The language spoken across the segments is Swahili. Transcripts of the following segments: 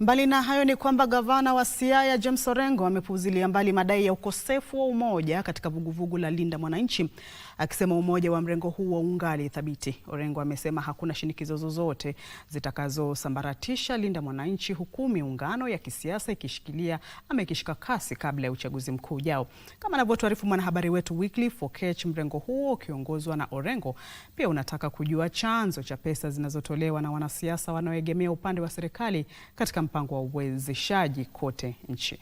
Mbali na hayo ni kwamba gavana wa Siaya James Orengo amepuuzilia mbali madai ya ukosefu wa umoja katika vuguvugu la Linda Mwananchi, akisema umoja wa mrengo huo ungali thabiti. Orengo amesema hakuna shinikizo zozote zitakazosambaratisha Linda Mwananchi, huku miungano ya kisiasa ikishika kasi kabla ya uchaguzi mkuu ujao. Kama anavyotuarifu mwanahabari wetu Wycliffe Okech, mrengo huo ukiongozwa na Orengo pia unataka kujua chanzo cha pesa zinazotolewa na wanasiasa wanaoegemea upande wa serikali katika mpango wa uwezeshaji kote nchini.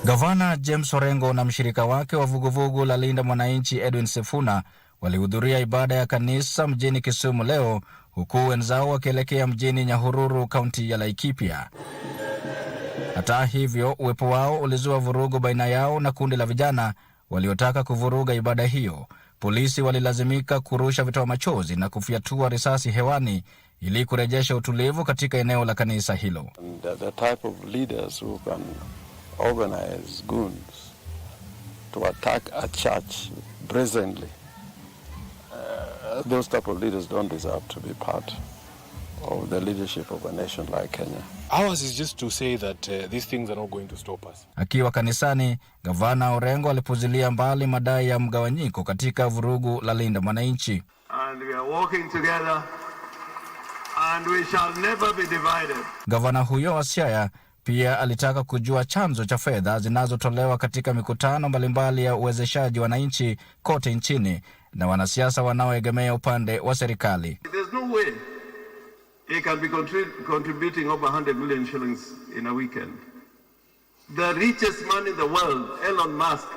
Gavana James Orengo na mshirika wake wa vuguvugu la Linda Mwananchi Edwin Sifuna walihudhuria ibada ya kanisa mjini Kisumu leo, huku wenzao wakielekea mjini Nyahururu, kaunti ya Laikipia. Hata hivyo, uwepo wao ulizua vurugu baina yao na kundi la vijana waliotaka kuvuruga ibada hiyo. Polisi walilazimika kurusha vitoa machozi na kufyatua risasi hewani ili kurejesha utulivu katika eneo la kanisa hilo. The type of leaders who can organize goons to attack a church brazenly, those type of leaders don't deserve to be part of the leadership of a nation like Kenya. Ours is just to say that these things are not going to stop us. Akiwa kanisani, Gavana Orengo alipuzilia mbali madai ya mgawanyiko katika vurugu la Linda Mwananchi. And we are walking together and we shall never be divided. Gavana huyo wa Siaya pia alitaka kujua chanzo cha fedha zinazotolewa katika mikutano mbalimbali ya uwezeshaji wananchi kote nchini na wanasiasa wanaoegemea upande wa serikali. There's no way he can be contributing over 100 million shillings in a weekend. The richest man in the world, Elon Musk,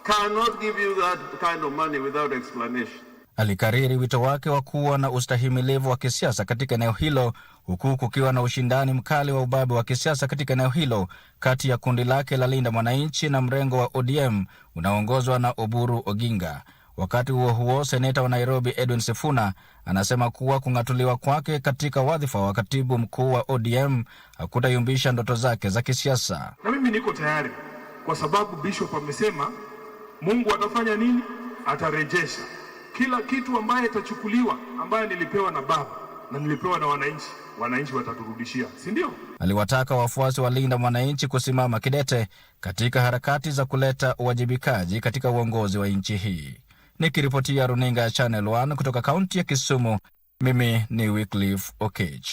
cannot give you that kind of money without explanation. Alikariri wito wake wa kuwa na ustahimilivu wa kisiasa katika eneo hilo, huku kukiwa na ushindani mkali wa ubabe wa kisiasa katika eneo hilo kati ya kundi lake la Linda Mwananchi na mrengo wa ODM unaoongozwa na Oburu Oginga. Wakati huo huo, seneta wa Nairobi Edwin Sifuna anasema kuwa kung'atuliwa kwake katika wadhifa wa katibu mkuu wa ODM hakutayumbisha ndoto zake za kisiasa. Na mimi niko tayari, kwa sababu Bishop amesema Mungu atafanya nini? Atarejesha kila kitu ambaye itachukuliwa, ambaye nilipewa na baba na nilipewa na wananchi wataturudishia, si ndio? Aliwataka wafuasi wa Linda Mwananchi kusimama kidete katika harakati za kuleta uwajibikaji katika uongozi wa nchi hii. Nikiripotia runinga ya Channel 1 kutoka kaunti ya Kisumu, mimi ni Wycliffe Okech.